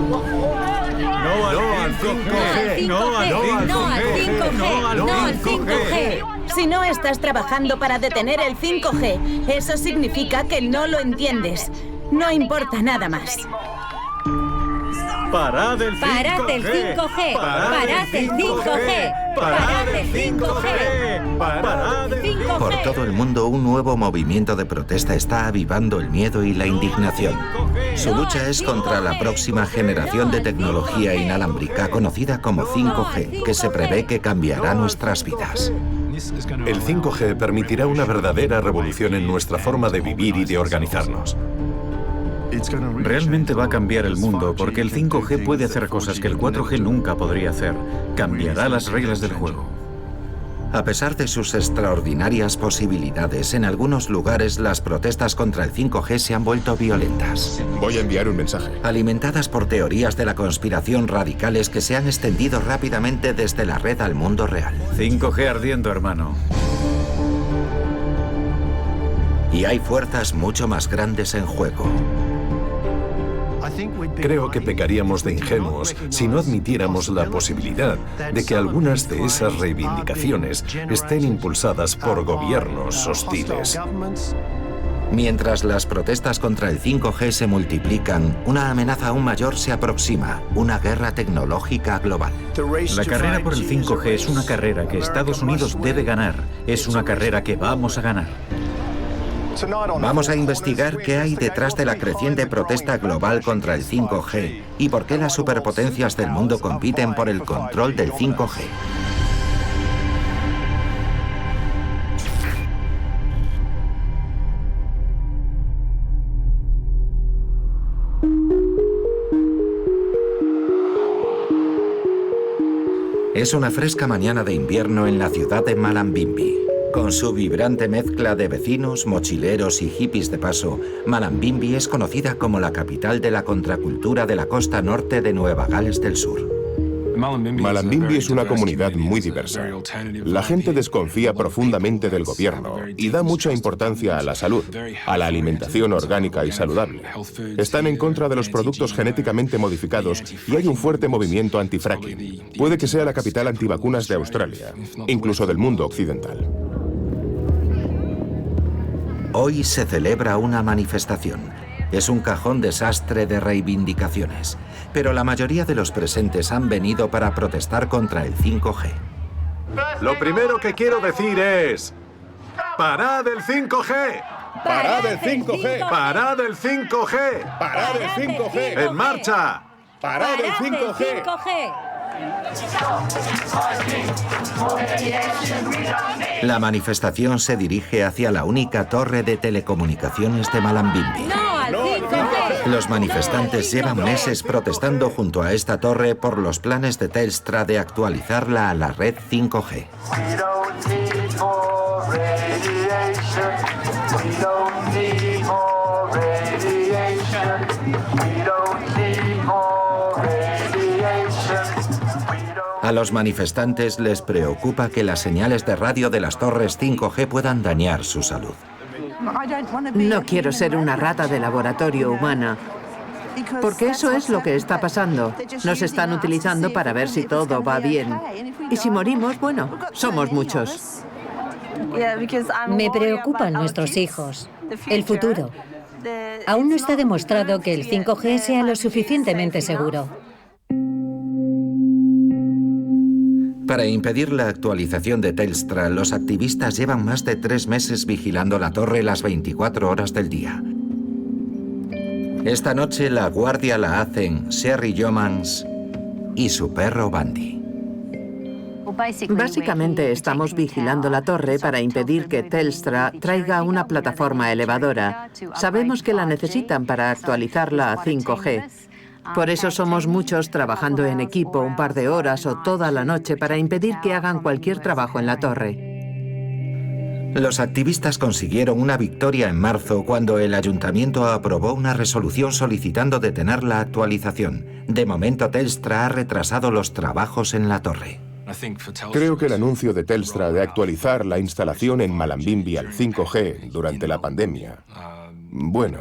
No al 5G. No al 5G. No al 5G. Si no estás trabajando para detener el 5G, eso significa que no lo entiendes. No importa nada más. ¡Parad el 5G! ¡Parad el 5G! ¡Parad el 5G! ¡Parad el 5G! ¡Parad el 5G! Por todo el mundo, un nuevo movimiento de protesta está avivando el miedo y la indignación. Su lucha es contra la próxima generación de tecnología inalámbrica conocida como 5G, que se prevé que cambiará nuestras vidas. El 5G permitirá una verdadera revolución en nuestra forma de vivir y de organizarnos. Realmente va a cambiar el mundo porque el 5G puede hacer cosas que el 4G nunca podría hacer. Cambiará las reglas del juego. A pesar de sus extraordinarias posibilidades, en algunos lugares las protestas contra el 5G se han vuelto violentas. Voy a enviar un mensaje. Alimentadas por teorías de la conspiración radicales que se han extendido rápidamente desde la red al mundo real. 5G ardiendo, hermano. Y hay fuerzas mucho más grandes en juego. Creo que pecaríamos de ingenuos si no admitiéramos la posibilidad de que algunas de esas reivindicaciones estén impulsadas por gobiernos hostiles. Mientras las protestas contra el 5G se multiplican, una amenaza aún mayor se aproxima, una guerra tecnológica global. La carrera por el 5G es una carrera que Estados Unidos debe ganar. Es una carrera que vamos a ganar. Vamos a investigar qué hay detrás de la creciente protesta global contra el 5G y por qué las superpotencias del mundo compiten por el control del 5G. Es una fresca mañana de invierno en la ciudad de Malambimbi. Con su vibrante mezcla de vecinos, mochileros y hippies de paso, Malambimbi es conocida como la capital de la contracultura de la costa norte de Nueva Gales del Sur. Malambimbi es una comunidad muy diversa. La gente desconfía profundamente del gobierno y da mucha importancia a la salud, a la alimentación orgánica y saludable. Están en contra de los productos genéticamente modificados y hay un fuerte movimiento antifracking. Puede que sea la capital antivacunas de Australia, incluso del mundo occidental. Hoy se celebra una manifestación. Es un cajón desastre de reivindicaciones, pero la mayoría de los presentes han venido para protestar contra el 5G. Lo primero que quiero decir es... ¡Parad el 5G! ¡Parad el 5G! ¡Parad el 5G! ¡Parad el 5G! ¡En marcha! ¡Parad el 5G! La manifestación se dirige hacia la única torre de telecomunicaciones de Malambimbi. ¡No al 5G! Los manifestantes llevan meses protestando junto a esta torre por los planes de Telstra de actualizarla a la red 5G. A los manifestantes les preocupa que las señales de radio de las torres 5G puedan dañar su salud. No quiero ser una rata de laboratorio humana, porque eso es lo que está pasando. Nos están utilizando para ver si todo va bien. Y si morimos, bueno, somos muchos. Me preocupan nuestros hijos, el futuro. Aún no está demostrado que el 5G sea lo suficientemente seguro. Para impedir la actualización de Telstra, los activistas llevan más de 3 meses vigilando la torre las 24 horas del día. Esta noche la guardia la hacen Sherry Yeomans y su perro Bandy. Básicamente estamos vigilando la torre para impedir que Telstra traiga una plataforma elevadora. Sabemos que la necesitan para actualizarla a 5G. Por eso somos muchos trabajando en equipo un par de horas o toda la noche para impedir que hagan cualquier trabajo en la torre. Los activistas consiguieron una victoria en marzo cuando el ayuntamiento aprobó una resolución solicitando detener la actualización. De momento, Telstra ha retrasado los trabajos en la torre. Creo que el anuncio de Telstra de actualizar la instalación en Malambimbi al 5G durante la pandemia, bueno,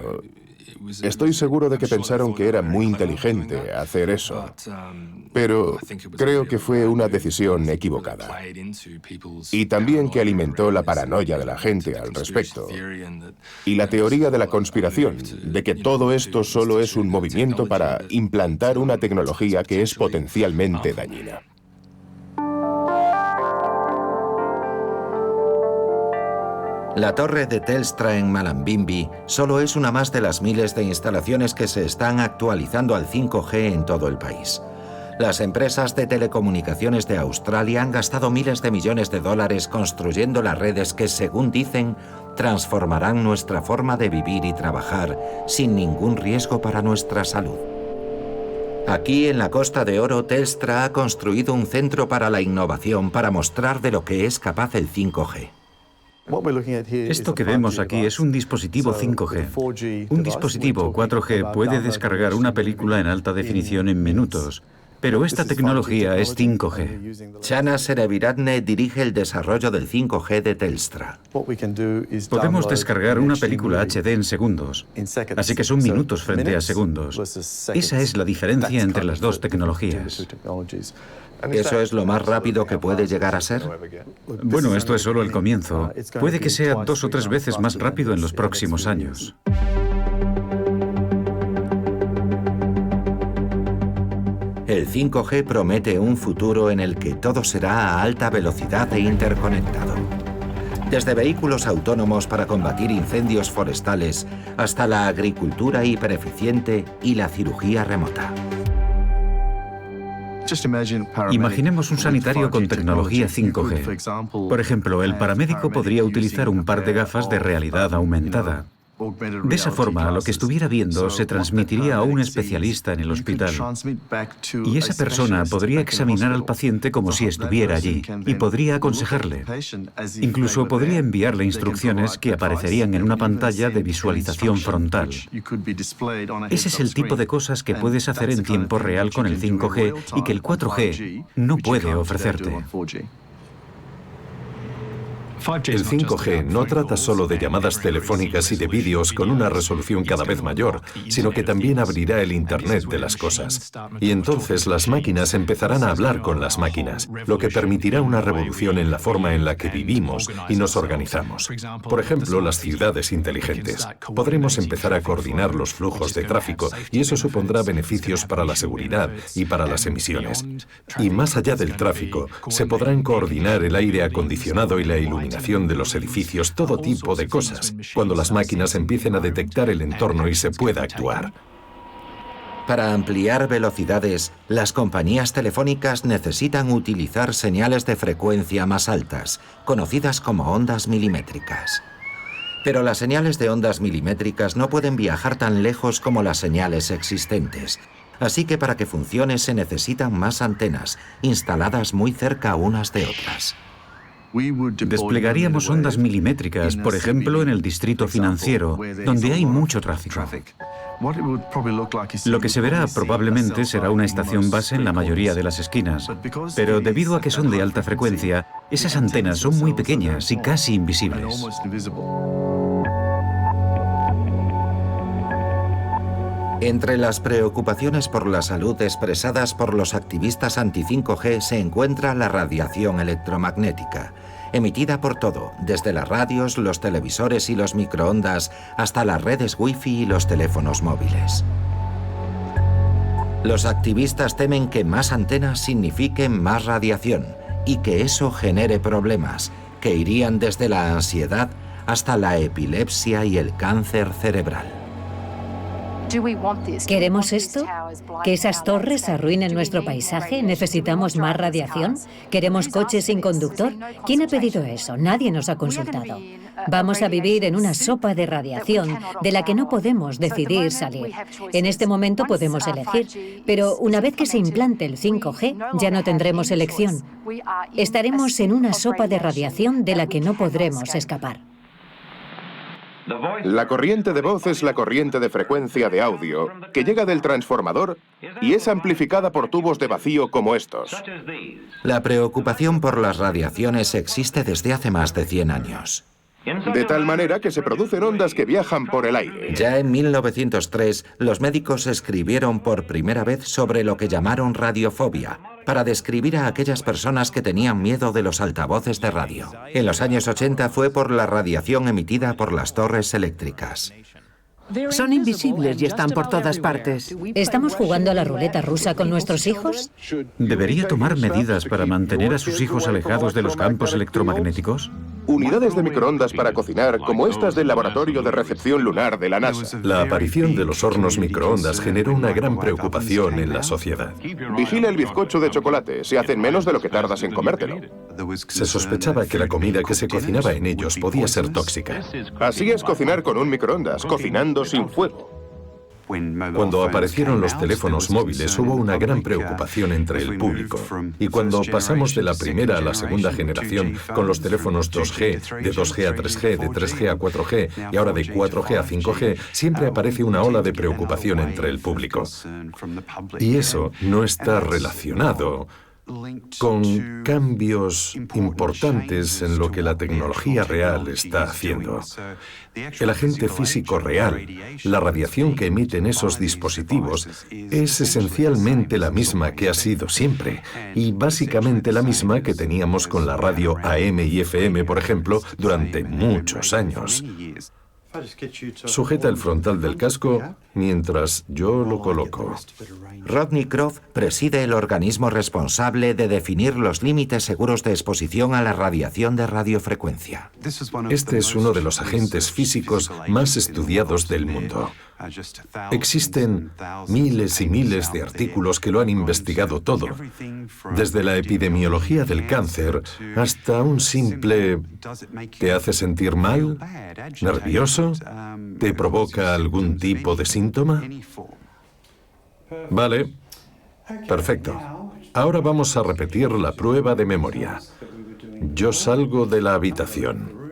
Estoy seguro de que pensaron que era muy inteligente hacer eso, pero creo que fue una decisión equivocada. Y también que alimentó la paranoia de la gente al respecto. Y la teoría de la conspiración, de que todo esto solo es un movimiento para implantar una tecnología que es potencialmente dañina. La torre de Telstra en Malambimbi solo es una más de las miles de instalaciones que se están actualizando al 5G en todo el país. Las empresas de telecomunicaciones de Australia han gastado miles de millones de dólares construyendo las redes que, según dicen, transformarán nuestra forma de vivir y trabajar sin ningún riesgo para nuestra salud. Aquí, en la Costa de Oro, Telstra ha construido un centro para la innovación para mostrar de lo que es capaz el 5G. Esto que vemos aquí es un dispositivo 5G. Un dispositivo 4G puede descargar una película en alta definición en minutos, pero esta tecnología es 5G. Chana Sereviratne dirige el desarrollo del 5G de Telstra. Podemos descargar una película HD en segundos, así que son minutos frente a segundos. Esa es la diferencia entre las dos tecnologías. ¿Eso es lo más rápido que puede llegar a ser? Bueno, esto es solo el comienzo. Puede que sea 2 o 3 veces más rápido en los próximos años. El 5G promete un futuro en el que todo será a alta velocidad e interconectado. Desde vehículos autónomos para combatir incendios forestales hasta la agricultura hipereficiente y la cirugía remota. Imaginemos un sanitario con tecnología 5G. Por ejemplo, el paramédico podría utilizar un par de gafas de realidad aumentada. De esa forma, lo que estuviera viendo se transmitiría a un especialista en el hospital. Y esa persona podría examinar al paciente como si estuviera allí y podría aconsejarle. Incluso podría enviarle instrucciones que aparecerían en una pantalla de visualización frontal. Ese es el tipo de cosas que puedes hacer en tiempo real con el 5G y que el 4G no puede ofrecerte. El 5G no trata solo de llamadas telefónicas y de vídeos con una resolución cada vez mayor, sino que también abrirá el Internet de las cosas. Y entonces las máquinas empezarán a hablar con las máquinas, lo que permitirá una revolución en la forma en la que vivimos y nos organizamos. Por ejemplo, las ciudades inteligentes. Podremos empezar a coordinar los flujos de tráfico y eso supondrá beneficios para la seguridad y para las emisiones. Y más allá del tráfico, se podrán coordinar el aire acondicionado y la iluminación de los edificios, todo tipo de cosas, cuando las máquinas empiecen a detectar el entorno y se pueda actuar. Para ampliar velocidades, las compañías telefónicas necesitan utilizar señales de frecuencia más altas, conocidas como ondas milimétricas. Pero las señales de ondas milimétricas no pueden viajar tan lejos como las señales existentes. Así que para que funcione se necesitan más antenas, instaladas muy cerca unas de otras. Desplegaríamos ondas milimétricas, por ejemplo, en el distrito financiero, donde hay mucho tráfico. Lo que se verá probablemente será una estación base en la mayoría de las esquinas, pero debido a que son de alta frecuencia, esas antenas son muy pequeñas y casi invisibles. Entre las preocupaciones por la salud expresadas por los activistas anti-5G se encuentra la radiación electromagnética, emitida por todo, desde las radios, los televisores y los microondas hasta las redes Wi-Fi y los teléfonos móviles. Los activistas temen que más antenas signifiquen más radiación y que eso genere problemas que irían desde la ansiedad hasta la epilepsia y el cáncer cerebral. ¿Queremos esto? ¿Que esas torres arruinen nuestro paisaje? ¿Necesitamos más radiación? ¿Queremos coches sin conductor? ¿Quién ha pedido eso? Nadie nos ha consultado. Vamos a vivir en una sopa de radiación de la que no podemos decidir salir. En este momento podemos elegir, pero una vez que se implante el 5G ya no tendremos elección. Estaremos en una sopa de radiación de la que no podremos escapar. La corriente de voz es la corriente de frecuencia de audio que llega del transformador y es amplificada por tubos de vacío como estos. La preocupación por las radiaciones existe desde hace más de 100 años. de tal manera que se producen ondas que viajan por el aire. Ya en 1903, los médicos escribieron por primera vez sobre lo que llamaron radiofobia, para describir a aquellas personas que tenían miedo de los altavoces de radio. En los años 80 fue por la radiación emitida por las torres eléctricas. Son invisibles y están por todas partes. ¿Estamos jugando a la ruleta rusa con nuestros hijos? ¿Debería tomar medidas para mantener a sus hijos alejados de los campos electromagnéticos? Unidades de microondas para cocinar, como estas del Laboratorio de Recepción Lunar de la NASA. La aparición de los hornos microondas generó una gran preocupación en la sociedad. Vigila el bizcocho de chocolate, se hacen menos de lo que tardas en comértelo. Se sospechaba que la comida que se cocinaba en ellos podía ser tóxica. Así es cocinar con un microondas, cocinando sin fuego. Cuando aparecieron los teléfonos móviles hubo una gran preocupación entre el público. Y cuando pasamos de la primera a la segunda generación con los teléfonos 2G, de 2G a 3G, de 3G a 4G y ahora de 4G a 5G, siempre aparece una ola de preocupación entre el público. Y eso no está relacionado con cambios importantes en lo que la tecnología real está haciendo. El agente físico real, la radiación que emiten esos dispositivos, es esencialmente la misma que ha sido siempre, y básicamente la misma que teníamos con la radio AM y FM, por ejemplo, durante muchos años. Sujeta el frontal del casco mientras yo lo coloco. Rodney Croft preside el organismo responsable de definir los límites seguros de exposición a la radiación de radiofrecuencia. Este es uno de los agentes físicos más estudiados del mundo. Existen miles y miles de artículos que lo han investigado todo, desde la epidemiología del cáncer hasta un simple ¿te hace sentir mal? ¿Nervioso? ¿Te provoca algún tipo de síntoma? Vale, perfecto. Ahora vamos a repetir la prueba de memoria. Yo salgo de la habitación.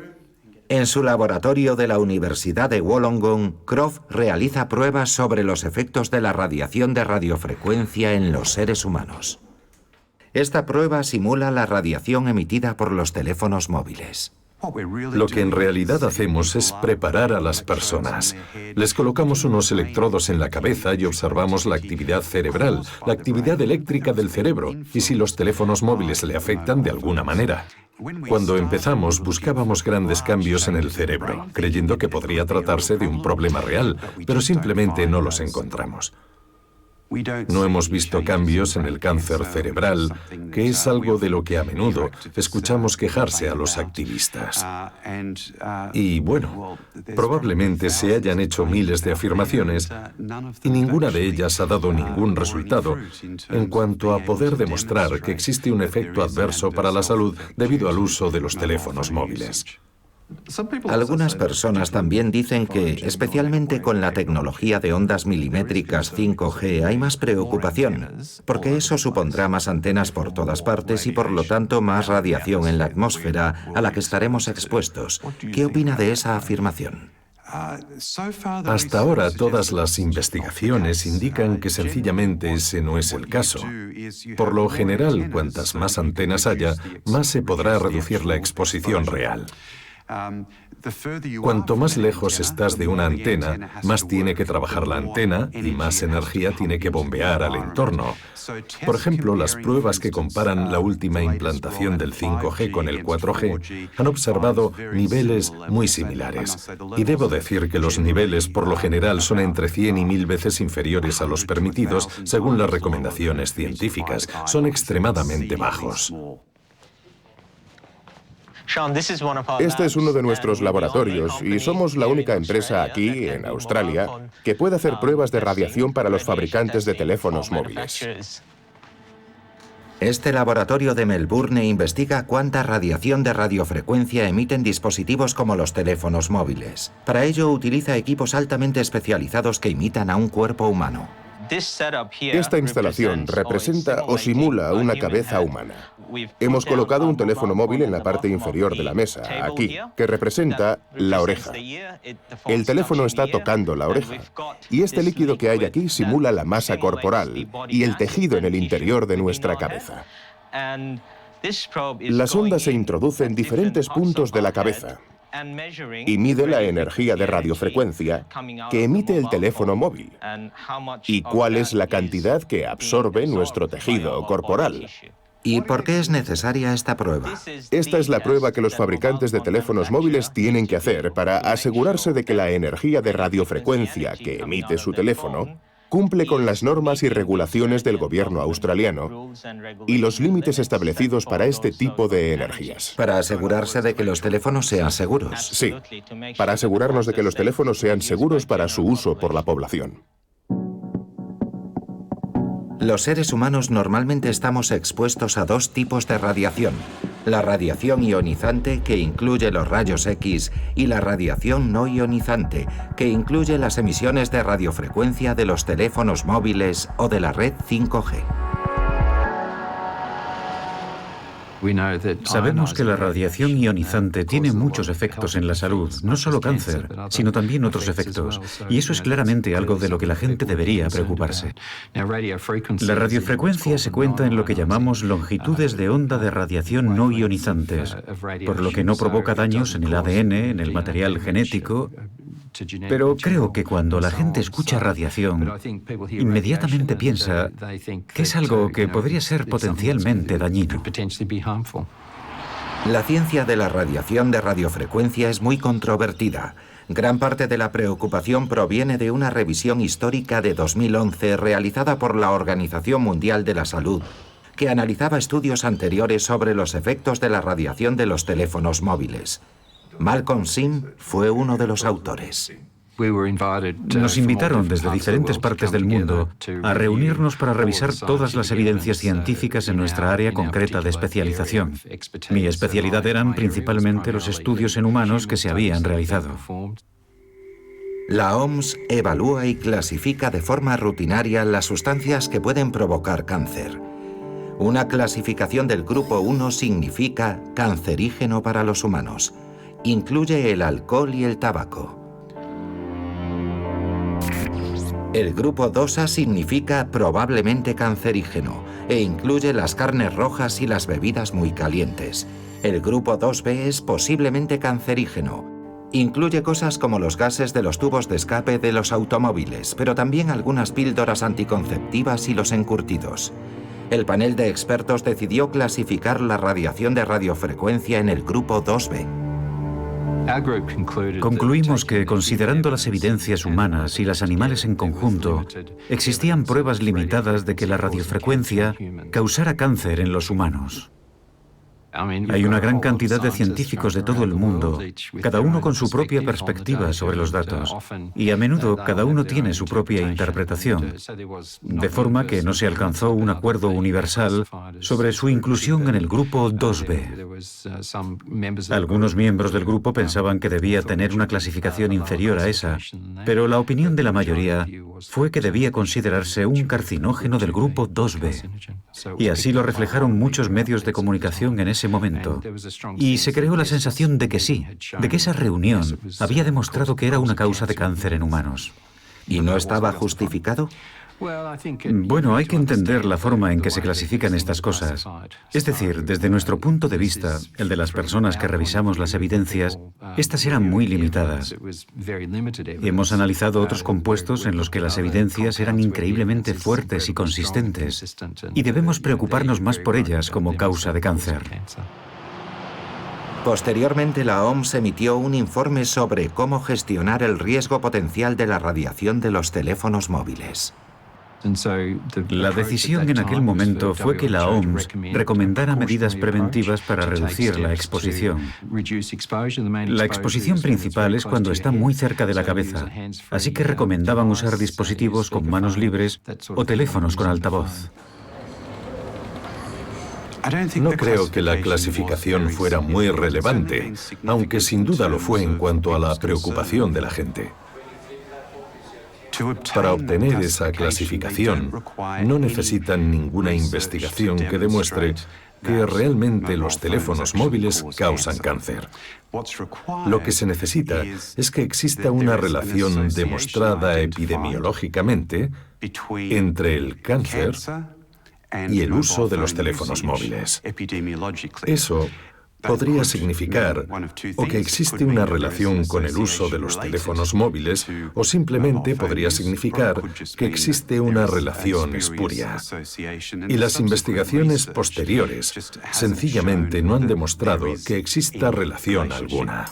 En su laboratorio de la Universidad de Wollongong, Croft realiza pruebas sobre los efectos de la radiación de radiofrecuencia en los seres humanos. Esta prueba simula la radiación emitida por los teléfonos móviles. Lo que en realidad hacemos es preparar a las personas. Les colocamos unos electrodos en la cabeza y observamos la actividad cerebral, la actividad eléctrica del cerebro, y si los teléfonos móviles le afectan de alguna manera. Cuando empezamos, buscábamos grandes cambios en el cerebro, creyendo que podría tratarse de un problema real, pero simplemente no los encontramos. No hemos visto cambios en el cáncer cerebral, que es algo de lo que a menudo escuchamos quejarse a los activistas. Y bueno, probablemente se hayan hecho miles de afirmaciones y ninguna de ellas ha dado ningún resultado en cuanto a poder demostrar que existe un efecto adverso para la salud debido al uso de los teléfonos móviles. Algunas personas también dicen que, especialmente con la tecnología de ondas milimétricas 5G, hay más preocupación, porque eso supondrá más antenas por todas partes y por lo tanto más radiación en la atmósfera a la que estaremos expuestos. ¿Qué opina de esa afirmación? Hasta ahora todas las investigaciones indican que sencillamente ese no es el caso. Por lo general, cuantas más antenas haya, más se podrá reducir la exposición real. Cuanto más lejos estás de una antena, más tiene que trabajar la antena y más energía tiene que bombear al entorno. Por ejemplo, las pruebas que comparan la última implantación del 5G con el 4G han observado niveles muy similares. Y debo decir que los niveles por lo general son entre 100 y 1000 veces inferiores a los permitidos según las recomendaciones científicas. Son extremadamente bajos. Este es uno de nuestros laboratorios y somos la única empresa aquí, en Australia, que puede hacer pruebas de radiación para los fabricantes de teléfonos móviles. Este laboratorio de Melbourne investiga cuánta radiación de radiofrecuencia emiten dispositivos como los teléfonos móviles. Para ello utiliza equipos altamente especializados que imitan a un cuerpo humano. Esta instalación representa o simula una cabeza humana. Hemos colocado un teléfono móvil en la parte inferior de la mesa, aquí, que representa la oreja. El teléfono está tocando la oreja, y este líquido que hay aquí simula la masa corporal y el tejido en el interior de nuestra cabeza. La sonda se introduce en diferentes puntos de la cabeza. y mide la energía de radiofrecuencia que emite el teléfono móvil y cuál es la cantidad que absorbe nuestro tejido corporal. ¿Y por qué es necesaria esta prueba? Esta es la prueba que los fabricantes de teléfonos móviles tienen que hacer para asegurarse de que la energía de radiofrecuencia que emite su teléfono cumple con las normas y regulaciones del gobierno australiano y los límites establecidos para este tipo de energías. Para asegurarse de que los teléfonos sean seguros. Sí, para asegurarnos de que los teléfonos sean seguros para su uso por la población. Los seres humanos normalmente estamos expuestos a dos tipos de radiación. La radiación ionizante, que incluye los rayos X, y la radiación no ionizante, que incluye las emisiones de radiofrecuencia de los teléfonos móviles o de la red 5G. Sabemos que la radiación ionizante tiene muchos efectos en la salud, no solo cáncer, sino también otros efectos, y eso es claramente algo de lo que la gente debería preocuparse. La radiofrecuencia se cuenta en lo que llamamos longitudes de onda de radiación no ionizantes, por lo que no provoca daños en el ADN, en el material genético. Pero creo que cuando la gente escucha radiación, inmediatamente piensa que es algo que podría ser potencialmente dañino. La ciencia de la radiación de radiofrecuencia es muy controvertida. Gran parte de la preocupación proviene de una revisión histórica de 2011 realizada por la Organización Mundial de la Salud, que analizaba estudios anteriores sobre los efectos de la radiación de los teléfonos móviles. Malcolm Sim fue uno de los autores. Nos invitaron desde diferentes partes del mundo a reunirnos para revisar todas las evidencias científicas en nuestra área concreta de especialización. Mi especialidad eran principalmente los estudios en humanos que se habían realizado. La OMS evalúa y clasifica de forma rutinaria las sustancias que pueden provocar cáncer. Una clasificación del grupo 1 significa cancerígeno para los humanos. Incluye el alcohol y el tabaco. El grupo 2A significa probablemente cancerígeno e incluye las carnes rojas y las bebidas muy calientes. El grupo 2B es posiblemente cancerígeno. Incluye cosas como los gases de los tubos de escape de los automóviles, pero también algunas píldoras anticonceptivas y los encurtidos. El panel de expertos decidió clasificar la radiación de radiofrecuencia en el grupo 2B. Concluimos que, considerando las evidencias humanas y las animales en conjunto, existían pruebas limitadas de que la radiofrecuencia causara cáncer en los humanos. Hay una gran cantidad de científicos de todo el mundo, cada uno con su propia perspectiva sobre los datos, y a menudo cada uno tiene su propia interpretación, de forma que no se alcanzó un acuerdo universal sobre su inclusión en el grupo 2B. Algunos miembros del grupo pensaban que debía tener una clasificación inferior a esa, pero la opinión de la mayoría fue que debía considerarse un carcinógeno del grupo 2B. Y así lo reflejaron muchos medios de comunicación en ese momento. Y se creó la sensación de que sí, de que esa reunión había demostrado que era una causa de cáncer en humanos. ¿Y no estaba justificado? Bueno, hay que entender la forma en que se clasifican estas cosas. Es decir, desde nuestro punto de vista, el de las personas que revisamos las evidencias, estas eran muy limitadas. Hemos analizado otros compuestos en los que las evidencias eran increíblemente fuertes y consistentes, y debemos preocuparnos más por ellas como causa de cáncer. Posteriormente, la OMS emitió un informe sobre cómo gestionar el riesgo potencial de la radiación de los teléfonos móviles. La decisión en aquel momento fue que la OMS recomendara medidas preventivas para reducir la exposición. La exposición principal es cuando está muy cerca de la cabeza, así que recomendaban usar dispositivos con manos libres o teléfonos con altavoz. No creo que la clasificación fuera muy relevante, aunque sin duda lo fue en cuanto a la preocupación de la gente. Para obtener esa clasificación, no necesitan ninguna investigación que demuestre que realmente los teléfonos móviles causan cáncer. Lo que se necesita es que exista una relación demostrada epidemiológicamente entre el cáncer y el uso de los teléfonos móviles. Eso podría significar o que existe una relación con el uso de los teléfonos móviles, o simplemente podría significar que existe una relación espuria. Y las investigaciones posteriores sencillamente no han demostrado que exista relación alguna.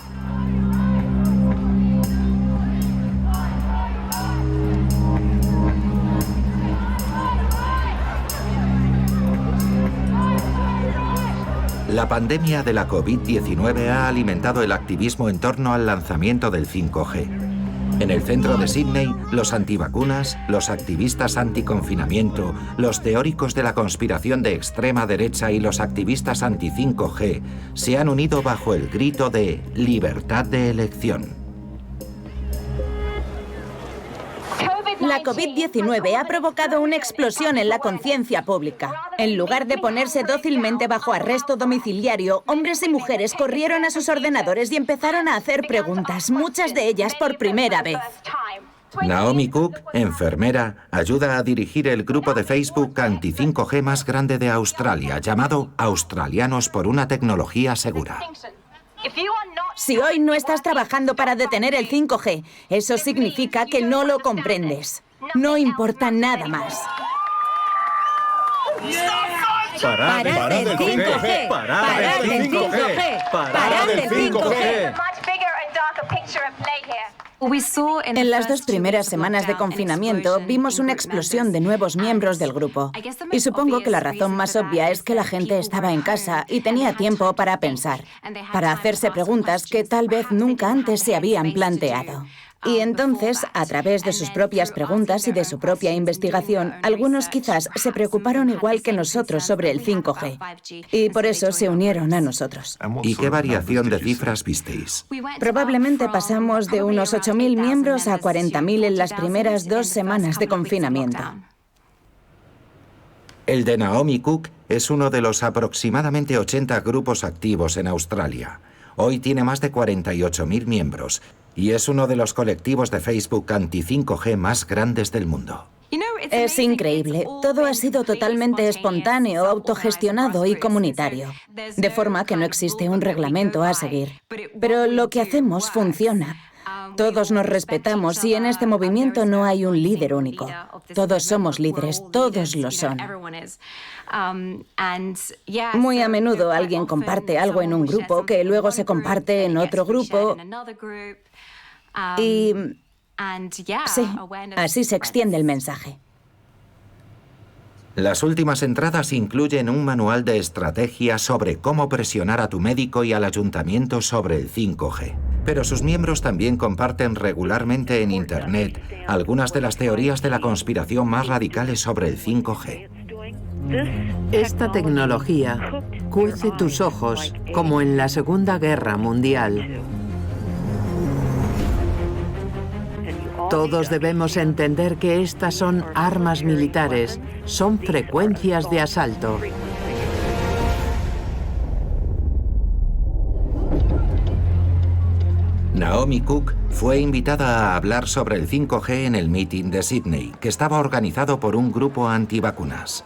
La pandemia de la COVID-19 ha alimentado el activismo en torno al lanzamiento del 5G. En el centro de Sídney, los antivacunas, los activistas anticonfinamiento, los teóricos de la conspiración de extrema derecha y los activistas anti-5G se han unido bajo el grito de libertad de elección. La COVID-19 ha provocado una explosión en la conciencia pública. En lugar de ponerse dócilmente bajo arresto domiciliario, hombres y mujeres corrieron a sus ordenadores y empezaron a hacer preguntas, muchas de ellas por primera vez. Naomi Cook, enfermera, ayuda a dirigir el grupo de Facebook anti-5G más grande de Australia, llamado Australianos por una tecnología segura. Si hoy no estás trabajando para detener el 5G, eso significa que no lo comprendes. No importa nada más. ¡Parad el 5G! ¡Parad el 5G! ¡Parad el 5G! En las 2 primeras semanas de confinamiento vimos una explosión de nuevos miembros del grupo. Y supongo que la razón más obvia es que la gente estaba en casa y tenía tiempo para pensar, para hacerse preguntas que tal vez nunca antes se habían planteado. Y entonces, a través de sus propias preguntas y de su propia investigación, algunos quizás se preocuparon igual que nosotros sobre el 5G. Y por eso se unieron a nosotros. ¿Y qué variación de cifras visteis? Probablemente pasamos de unos 8.000 miembros a 40.000 en las primeras 2 semanas de confinamiento. El de Naomi Cook es uno de los aproximadamente 80 grupos activos en Australia. Hoy tiene más de 48.000 miembros y es uno de los colectivos de Facebook anti-5G más grandes del mundo. Es increíble. Todo ha sido totalmente espontáneo, autogestionado y comunitario. De forma que no existe un reglamento a seguir. Pero lo que hacemos funciona. Todos nos respetamos y en este movimiento no hay un líder único. Todos somos líderes, todos lo son. Muy a menudo alguien comparte algo en un grupo que luego se comparte en otro grupo. Y sí, así se extiende el mensaje. Las últimas entradas incluyen un manual de estrategia sobre cómo presionar a tu médico y al ayuntamiento sobre el 5G. Pero sus miembros también comparten regularmente en Internet algunas de las teorías de la conspiración más radicales sobre el 5G. Esta tecnología cuece tus ojos como en la Segunda Guerra Mundial. Todos debemos entender que estas son armas militares, son frecuencias de asalto. Naomi Cook fue invitada a hablar sobre el 5G en el meeting de Sídney, que estaba organizado por un grupo antivacunas.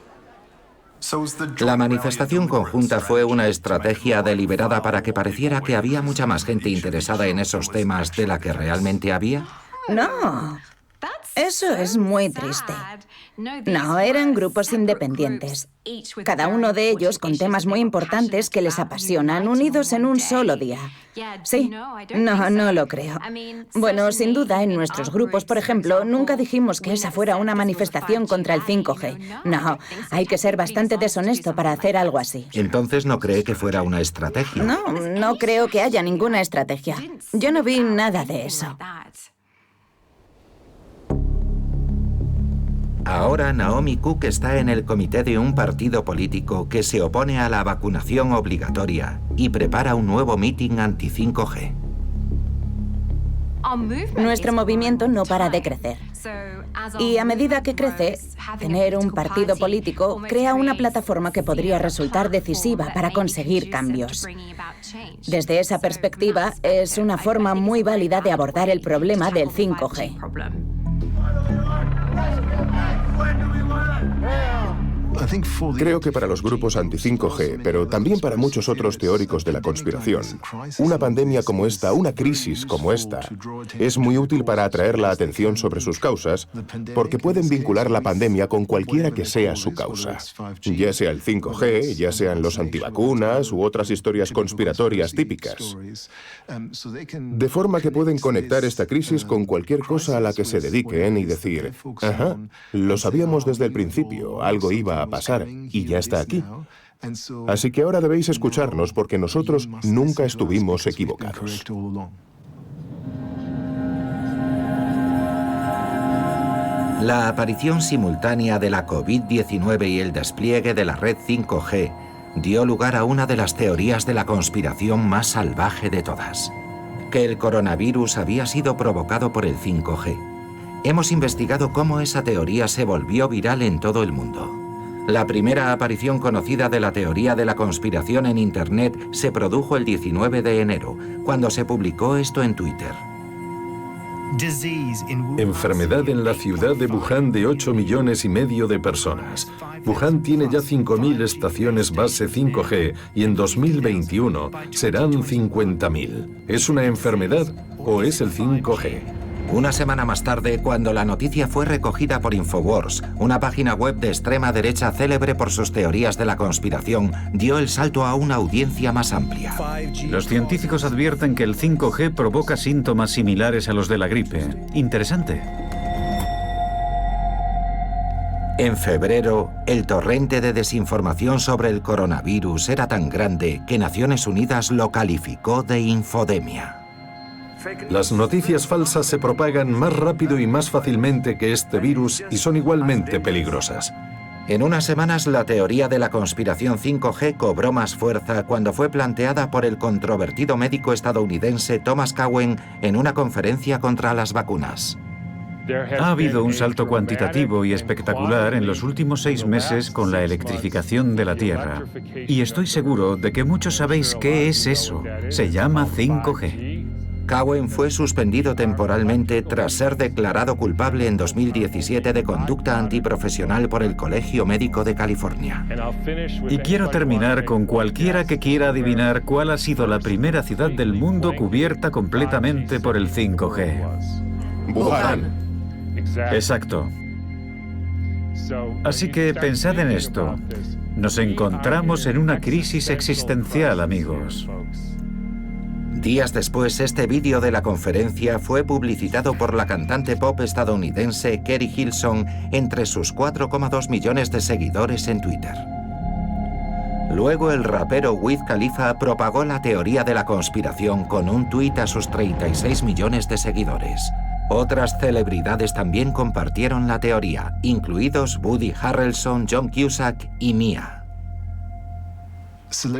La manifestación conjunta fue una estrategia deliberada para que pareciera que había mucha más gente interesada en esos temas de la que realmente había. No, eso es muy triste. No, eran grupos independientes. Cada uno de ellos con temas muy importantes que les apasionan, unidos en un solo día. Sí, no lo creo. Bueno, sin duda, en nuestros grupos, por ejemplo, nunca dijimos que esa fuera una manifestación contra el 5G. No, hay que ser bastante deshonesto para hacer algo así. Entonces, ¿no cree que fuera una estrategia? No creo que haya ninguna estrategia. Yo no vi nada de eso. Ahora Naomi Cook está en el comité de un partido político que se opone a la vacunación obligatoria y prepara un nuevo mitin anti-5G. Nuestro movimiento no para de crecer. Y a medida que crece, tener un partido político crea una plataforma que podría resultar decisiva para conseguir cambios. Desde esa perspectiva, es una forma muy válida de abordar el problema del 5G. Creo que para los grupos anti-5G, pero también para muchos otros teóricos de la conspiración, una pandemia como esta, una crisis como esta, es muy útil para atraer la atención sobre sus causas, porque pueden vincular la pandemia con cualquiera que sea su causa. Ya sea el 5G, ya sean los antivacunas u otras historias conspiratorias típicas. De forma que pueden conectar esta crisis con cualquier cosa a la que se dediquen y decir, ajá, lo sabíamos desde el principio, algo iba a pasar y ya está aquí. Así que ahora debéis escucharnos porque nosotros nunca estuvimos equivocados. La aparición simultánea de la COVID-19 y el despliegue de la red 5G dio lugar a una de las teorías de la conspiración más salvaje de todas: que el coronavirus había sido provocado por el 5G. Hemos investigado cómo esa teoría se volvió viral en todo el mundo. La primera aparición conocida de la teoría de la conspiración en Internet se produjo el 19 de enero, cuando se publicó esto en Twitter. Enfermedad en la ciudad de Wuhan de 8,5 millones de personas. Wuhan tiene ya 5.000 estaciones base 5G y en 2021 serán 50.000. ¿Es una enfermedad o es el 5G? Una semana más tarde, cuando la noticia fue recogida por Infowars, una página web de extrema derecha célebre por sus teorías de la conspiración, dio el salto a una audiencia más amplia. Los científicos advierten que el 5G provoca síntomas similares a los de la gripe. Interesante. En febrero, el torrente de desinformación sobre el coronavirus era tan grande que Naciones Unidas lo calificó de infodemia. Las noticias falsas se propagan más rápido y más fácilmente que este virus y son igualmente peligrosas. En unas semanas, la teoría de la conspiración 5G cobró más fuerza cuando fue planteada por el controvertido médico estadounidense Thomas Cowan en una conferencia contra las vacunas. Ha habido un salto cuantitativo y espectacular en los últimos 6 meses con la electrificación de la Tierra. Y estoy seguro de que muchos sabéis qué es eso. Se llama 5G. Cowan fue suspendido temporalmente tras ser declarado culpable en 2017 de conducta antiprofesional por el Colegio Médico de California. Y quiero terminar con cualquiera que quiera adivinar cuál ha sido la primera ciudad del mundo cubierta completamente por el 5G. Wuhan. Exacto. Así que pensad en esto. Nos encontramos en una crisis existencial, amigos. Días después, este vídeo de la conferencia fue publicitado por la cantante pop estadounidense Keri Hilson entre sus 4,2 millones de seguidores en Twitter. Luego, el rapero Wiz Khalifa propagó la teoría de la conspiración con un tuit a sus 36 millones de seguidores. Otras celebridades también compartieron la teoría, incluidos Woody Harrelson, John Cusack y Mia.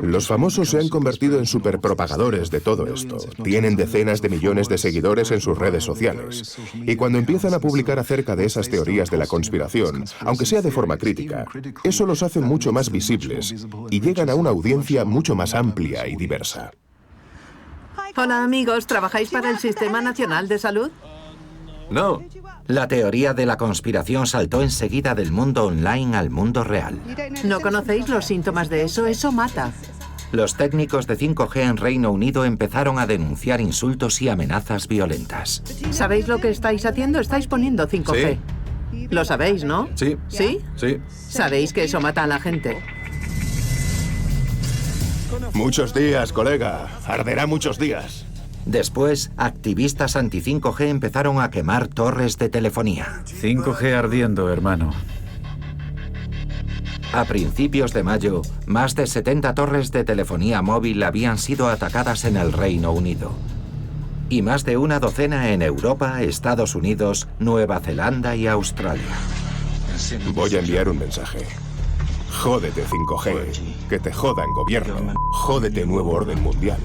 Los famosos se han convertido en superpropagadores de todo esto. Tienen decenas de millones de seguidores en sus redes sociales. Y cuando empiezan a publicar acerca de esas teorías de la conspiración, aunque sea de forma crítica, eso los hace mucho más visibles y llegan a una audiencia mucho más amplia y diversa. Hola amigos, ¿trabajáis para el Sistema Nacional de Salud? No. La teoría de la conspiración saltó enseguida del mundo online al mundo real. ¿No conocéis los síntomas de eso? Eso mata. Los técnicos de 5G en Reino Unido empezaron a denunciar insultos y amenazas violentas. ¿Sabéis lo que estáis haciendo? Estáis poniendo 5G. Sí. Lo sabéis, ¿no? Sí. ¿Sí? Sí. Sabéis que eso mata a la gente. Muchos días, colega. Arderá muchos días. Después, activistas anti-5G empezaron a quemar torres de telefonía. 5G ardiendo, hermano. A principios de mayo, más de 70 torres de telefonía móvil habían sido atacadas en el Reino Unido. Y más de una docena en Europa, Estados Unidos, Nueva Zelanda y Australia. Voy a enviar un mensaje. Jódete 5G. Que te jodan, gobierno. Jódete, nuevo orden mundial.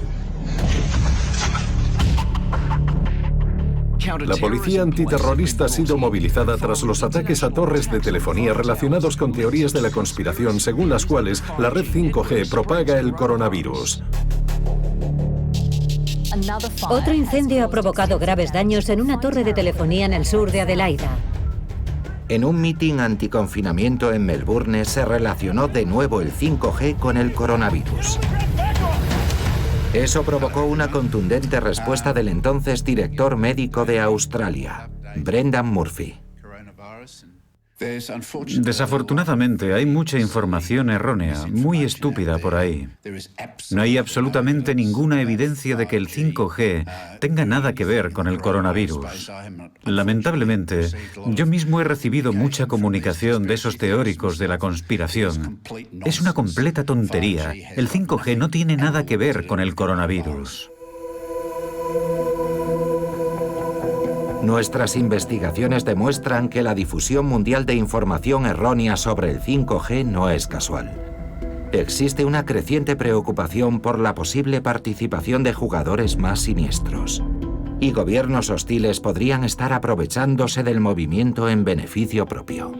La policía antiterrorista ha sido movilizada tras los ataques a torres de telefonía relacionados con teorías de la conspiración según las cuales la red 5G propaga el coronavirus. Otro incendio ha provocado graves daños en una torre de telefonía en el sur de Adelaida. En un mitin anticonfinamiento en Melbourne se relacionó de nuevo el 5G con el coronavirus. Eso provocó una contundente respuesta del entonces director médico de Australia, Brendan Murphy. Desafortunadamente, hay mucha información errónea, muy estúpida por ahí. No hay absolutamente ninguna evidencia de que el 5G tenga nada que ver con el coronavirus. Lamentablemente, yo mismo he recibido mucha comunicación de esos teóricos de la conspiración. Es una completa tontería. El 5G no tiene nada que ver con el coronavirus. Nuestras investigaciones demuestran que la difusión mundial de información errónea sobre el 5G no es casual. Existe una creciente preocupación por la posible participación de jugadores más siniestros. Y gobiernos hostiles podrían estar aprovechándose del movimiento en beneficio propio.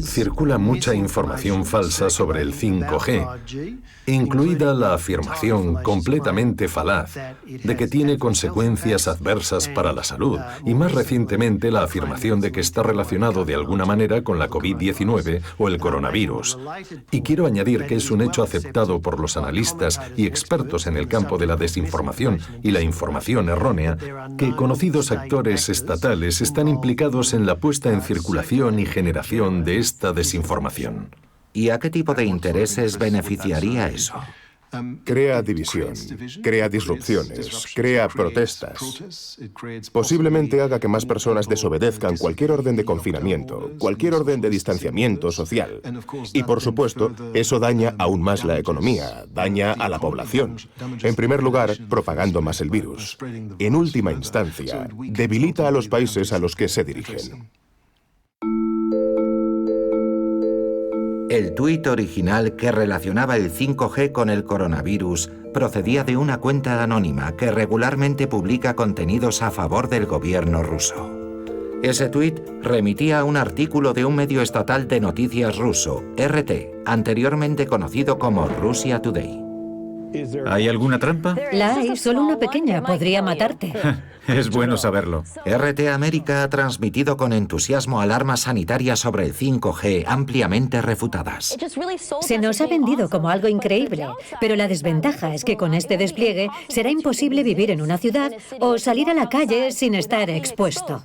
Circula mucha información falsa sobre el 5G, incluida la afirmación completamente falaz de que tiene consecuencias adversas para la salud y más recientemente la afirmación de que está relacionado de alguna manera con la COVID-19 o el coronavirus. Y quiero añadir que es un hecho aceptado por los analistas y expertos en el campo de la desinformación y la información errónea que conocidos actores estatales están implicados en la puesta en circulación y generación de esta desinformación. ¿Y a qué tipo de intereses beneficiaría eso? Crea división, crea disrupciones, crea protestas. Posiblemente haga que más personas desobedezcan cualquier orden de confinamiento, cualquier orden de distanciamiento social. Y por supuesto, eso daña aún más la economía, daña a la población. En primer lugar, propagando más el virus. En última instancia, debilita a los países a los que se dirigen. El tuit original que relacionaba el 5G con el coronavirus procedía de una cuenta anónima que regularmente publica contenidos a favor del gobierno ruso. Ese tuit remitía a un artículo de un medio estatal de noticias ruso, RT, anteriormente conocido como Russia Today. ¿Hay alguna trampa? La hay, solo una pequeña, podría matarte. Es bueno saberlo. RT América ha transmitido con entusiasmo alarmas sanitarias sobre el 5G ampliamente refutadas. Se nos ha vendido como algo increíble, pero la desventaja es que con este despliegue será imposible vivir en una ciudad o salir a la calle sin estar expuesto.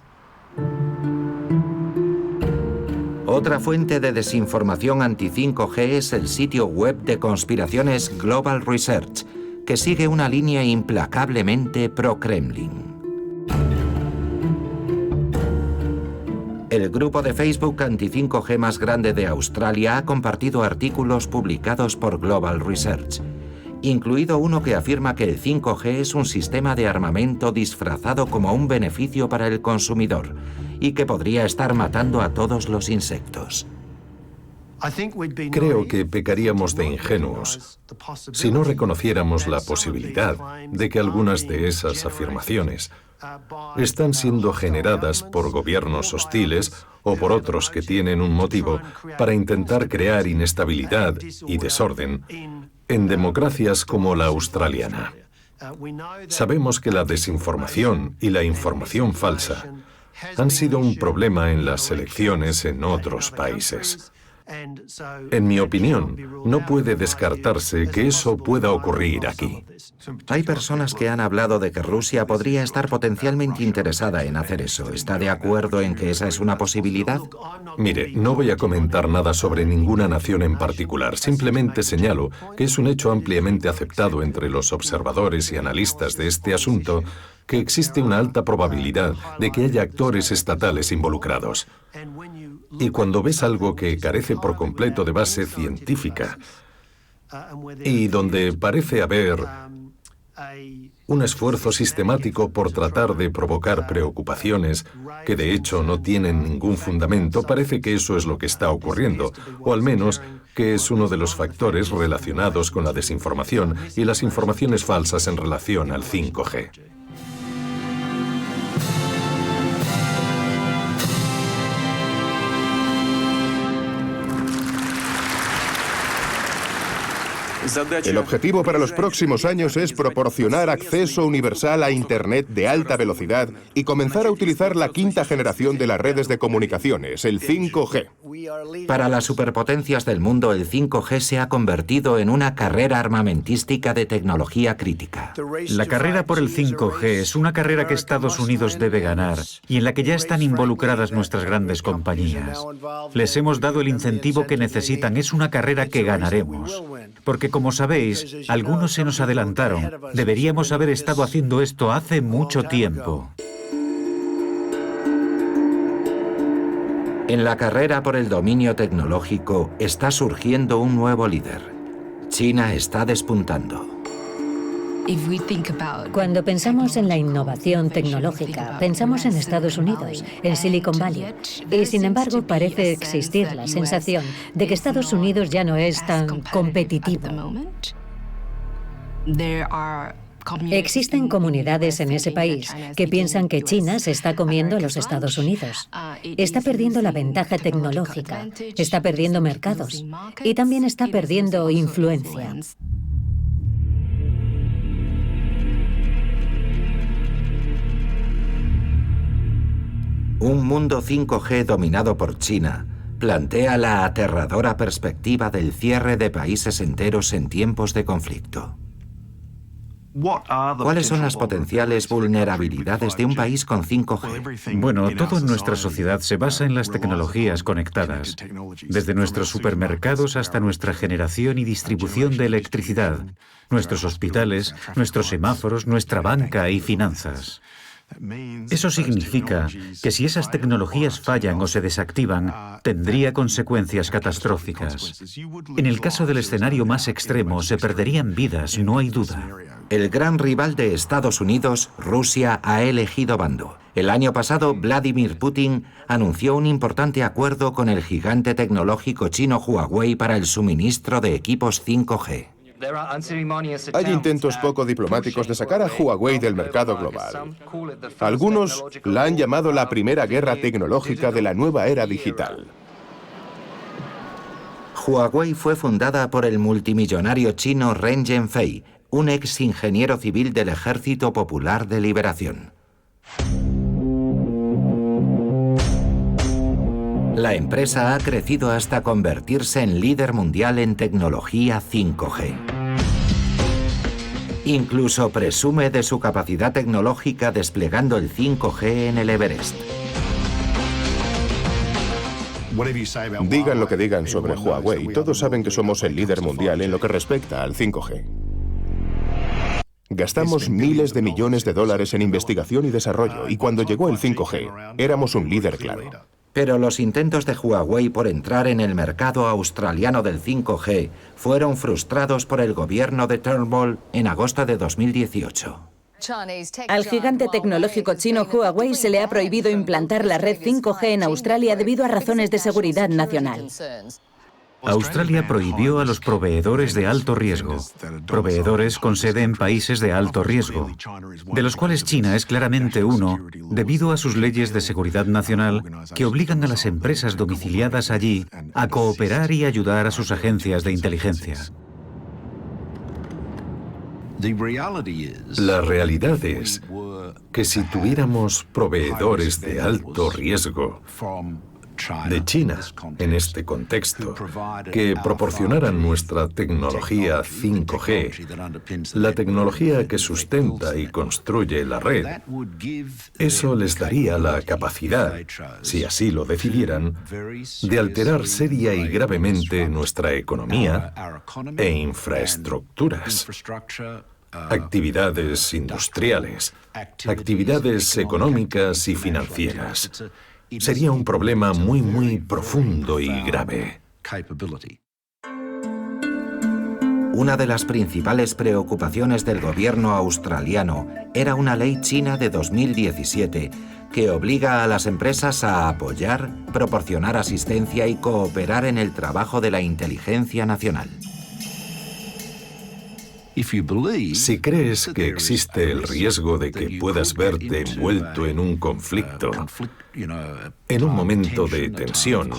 Otra fuente de desinformación anti-5G es el sitio web de conspiraciones Global Research, que sigue una línea implacablemente pro-Kremlin. El grupo de Facebook anti-5G más grande de Australia ha compartido artículos publicados por Global Research, incluido uno que afirma que el 5G es un sistema de armamento disfrazado como un beneficio para el consumidor y que podría estar matando a todos los insectos. Creo que pecaríamos de ingenuos si no reconociéramos la posibilidad de que algunas de esas afirmaciones están siendo generadas por gobiernos hostiles o por otros que tienen un motivo para intentar crear inestabilidad y desorden en democracias como la australiana. Sabemos que la desinformación y la información falsa han sido un problema en las elecciones en otros países. En mi opinión, no puede descartarse que eso pueda ocurrir aquí. Hay personas que han hablado de que Rusia podría estar potencialmente interesada en hacer eso. ¿Está de acuerdo en que esa es una posibilidad? Mire, no voy a comentar nada sobre ninguna nación en particular. Simplemente señalo que es un hecho ampliamente aceptado entre los observadores y analistas de este asunto que existe una alta probabilidad de que haya actores estatales involucrados. Y cuando ves algo que carece por completo de base científica y donde parece haber un esfuerzo sistemático por tratar de provocar preocupaciones que de hecho no tienen ningún fundamento, parece que eso es lo que está ocurriendo, o al menos que es uno de los factores relacionados con la desinformación y las informaciones falsas en relación al 5G. El objetivo para los próximos años es proporcionar acceso universal a Internet de alta velocidad y comenzar a utilizar la quinta generación de las redes de comunicaciones, el 5G. Para las superpotencias del mundo, el 5G se ha convertido en una carrera armamentística de tecnología crítica. La carrera por el 5G es una carrera que Estados Unidos debe ganar y en la que ya están involucradas nuestras grandes compañías. Les hemos dado el incentivo que necesitan, es una carrera que ganaremos. Porque, como sabéis, algunos se nos adelantaron. Deberíamos haber estado haciendo esto hace mucho tiempo. En la carrera por el dominio tecnológico está surgiendo un nuevo líder. China está despuntando. Cuando pensamos en la innovación tecnológica, pensamos en Estados Unidos, en Silicon Valley. Y sin embargo, parece existir la sensación de que Estados Unidos ya no es tan competitivo. Existen comunidades en ese país que piensan que China se está comiendo a los Estados Unidos. Está perdiendo la ventaja tecnológica, está perdiendo mercados y también está perdiendo influencia. Un mundo 5G dominado por China plantea la aterradora perspectiva del cierre de países enteros en tiempos de conflicto. ¿Cuáles son las potenciales vulnerabilidades de un país con 5G? Bueno, todo en nuestra sociedad se basa en las tecnologías conectadas, desde nuestros supermercados hasta nuestra generación y distribución de electricidad, nuestros hospitales, nuestros semáforos, nuestra banca y finanzas. Eso significa que si esas tecnologías fallan o se desactivan, tendría consecuencias catastróficas. En el caso del escenario más extremo, se perderían vidas, no hay duda. El gran rival de Estados Unidos, Rusia, ha elegido bando. El año pasado, Vladimir Putin anunció un importante acuerdo con el gigante tecnológico chino Huawei para el suministro de equipos 5G. Hay intentos poco diplomáticos de sacar a Huawei del mercado global. Algunos la han llamado la primera guerra tecnológica de la nueva era digital. Huawei fue fundada por el multimillonario chino Ren Zhengfei, un ex ingeniero civil del Ejército Popular de Liberación. La empresa ha crecido hasta convertirse en líder mundial en tecnología 5G. Incluso presume de su capacidad tecnológica desplegando el 5G en el Everest. Digan lo que digan sobre Huawei, todos saben que somos el líder mundial en lo que respecta al 5G. Gastamos miles de millones de dólares en investigación y desarrollo, y cuando llegó el 5G, éramos un líder clave. Pero los intentos de Huawei por entrar en el mercado australiano del 5G fueron frustrados por el gobierno de Turnbull en agosto de 2018. Al gigante tecnológico chino Huawei se le ha prohibido implantar la red 5G en Australia debido a razones de seguridad nacional. Australia prohibió a los proveedores de alto riesgo, proveedores con sede en países de alto riesgo, de los cuales China es claramente uno, debido a sus leyes de seguridad nacional que obligan a las empresas domiciliadas allí a cooperar y ayudar a sus agencias de inteligencia. La realidad es que si tuviéramos proveedores de alto riesgo de China, en este contexto, que proporcionaran nuestra tecnología 5G, la tecnología que sustenta y construye la red, eso les daría la capacidad, si así lo decidieran, de alterar seria y gravemente nuestra economía e infraestructuras, actividades industriales, actividades económicas y financieras. Sería un problema muy profundo y grave. Una de las principales preocupaciones del gobierno australiano era una ley china de 2017 que obliga a las empresas a apoyar, proporcionar asistencia y cooperar en el trabajo de la inteligencia nacional. Si crees que existe el riesgo de que puedas verte envuelto en un conflicto, en un momento de tensión,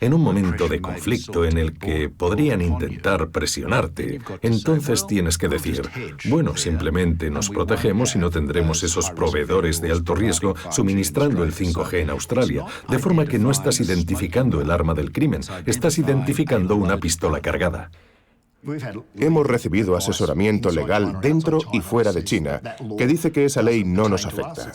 En un momento de conflicto en el que podrían intentar presionarte, entonces tienes que decir, bueno, simplemente nos protegemos y no tendremos esos proveedores de alto riesgo suministrando el 5G en Australia, de forma que no estás identificando el arma del crimen, estás identificando una pistola cargada. Hemos recibido asesoramiento legal dentro y fuera de China que dice que esa ley no nos afecta.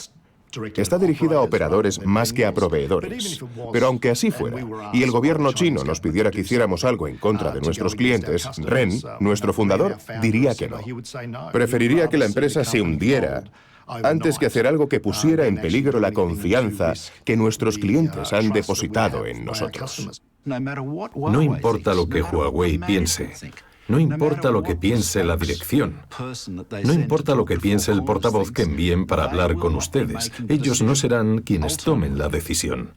Está dirigida a operadores más que a proveedores. Pero aunque así fuera, y el gobierno chino nos pidiera que hiciéramos algo en contra de nuestros clientes, Ren, nuestro fundador, diría que no. Preferiría que la empresa se hundiera antes que hacer algo que pusiera en peligro la confianza que nuestros clientes han depositado en nosotros. No importa lo que Huawei piense. No importa lo que piense la dirección. No importa lo que piense el portavoz que envíen para hablar con ustedes. Ellos no serán quienes tomen la decisión.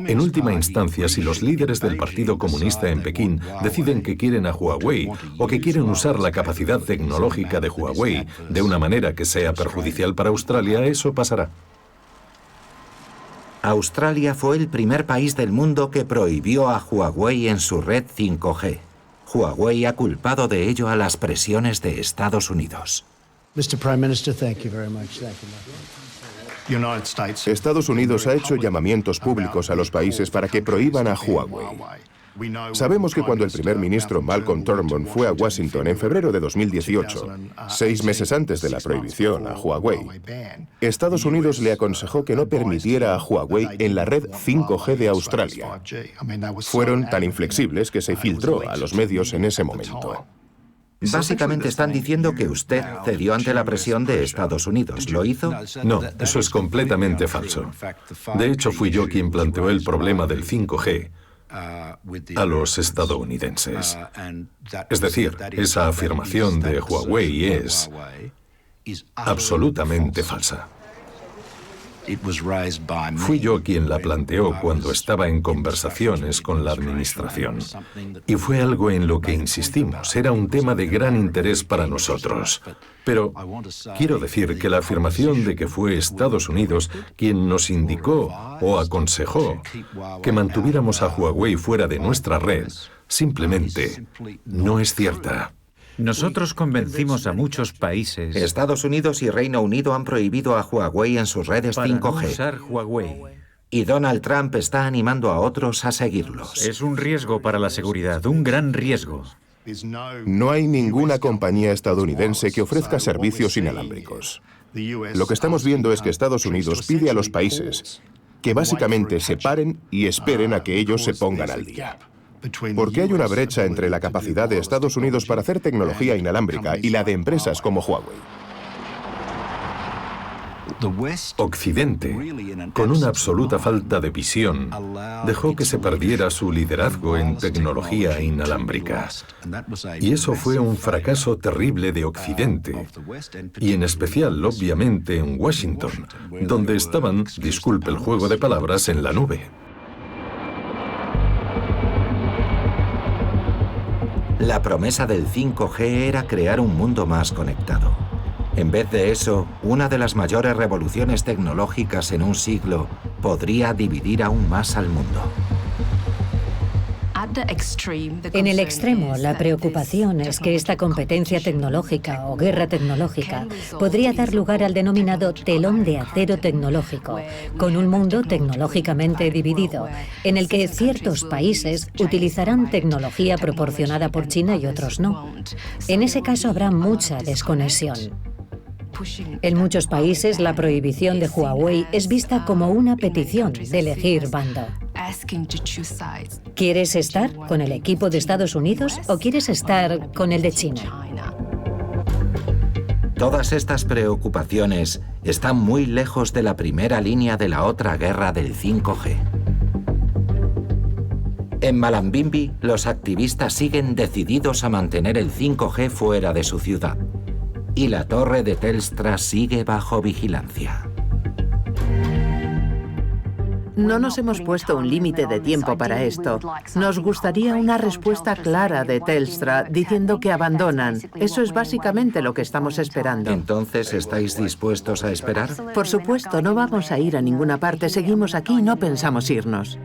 En última instancia, si los líderes del Partido Comunista en Pekín deciden que quieren a Huawei o que quieren usar la capacidad tecnológica de Huawei de una manera que sea perjudicial para Australia, eso pasará. Australia fue el primer país del mundo que prohibió a Huawei en su red 5G. Huawei ha culpado de ello a las presiones de Estados Unidos. Estados Unidos ha hecho llamamientos públicos a los países para que prohíban a Huawei. Sabemos que cuando el primer ministro Malcolm Turnbull fue a Washington en febrero de 2018, 6 meses antes de la prohibición a Huawei, Estados Unidos le aconsejó que no permitiera a Huawei en la red 5G de Australia. Fueron tan inflexibles que se filtró a los medios en ese momento. Básicamente están diciendo que usted cedió ante la presión de Estados Unidos. ¿Lo hizo? No, eso es completamente falso. De hecho, fui yo quien planteó el problema del 5G a los estadounidenses. Es decir, esa afirmación de Huawei es absolutamente falsa. Fui yo quien la planteó cuando estaba en conversaciones con la administración. Y fue algo en lo que insistimos. Era un tema de gran interés para nosotros. Pero quiero decir que la afirmación de que fue Estados Unidos quien nos indicó o aconsejó que mantuviéramos a Huawei fuera de nuestra red, simplemente no es cierta. Nosotros convencimos a muchos países. Estados Unidos y Reino Unido han prohibido a Huawei en sus redes 5G. No usar Huawei. Y Donald Trump está animando a otros a seguirlos. Es un riesgo para la seguridad, un gran riesgo. No hay ninguna compañía estadounidense que ofrezca servicios inalámbricos. Lo que estamos viendo es que Estados Unidos pide a los países que básicamente se paren y esperen a que ellos se pongan al día. Porque hay una brecha entre la capacidad de Estados Unidos para hacer tecnología inalámbrica y la de empresas como Huawei. Occidente, con una absoluta falta de visión, dejó que se perdiera su liderazgo en tecnología inalámbrica. Y eso fue un fracaso terrible de Occidente, y en especial, obviamente, en Washington, donde estaban, disculpe el juego de palabras, en la nube. La promesa del 5G era crear un mundo más conectado. En vez de eso, una de las mayores revoluciones tecnológicas en un siglo podría dividir aún más al mundo. En el extremo, la preocupación es que esta competencia tecnológica o guerra tecnológica podría dar lugar al denominado telón de acero tecnológico, con un mundo tecnológicamente dividido, en el que ciertos países utilizarán tecnología proporcionada por China y otros no. En ese caso habrá mucha desconexión. En muchos países, la prohibición de Huawei es vista como una petición de elegir bando. ¿Quieres estar con el equipo de Estados Unidos o quieres estar con el de China? Todas estas preocupaciones están muy lejos de la primera línea de la otra guerra del 5G. En Malambimbi, los activistas siguen decididos a mantener el 5G fuera de su ciudad. Y la torre de Telstra sigue bajo vigilancia. No nos hemos puesto un límite de tiempo para esto. Nos gustaría una respuesta clara de Telstra diciendo que abandonan. Eso es básicamente lo que estamos esperando. Entonces, ¿estáis dispuestos a esperar? Por supuesto, no vamos a ir a ninguna parte. Seguimos aquí y no pensamos irnos.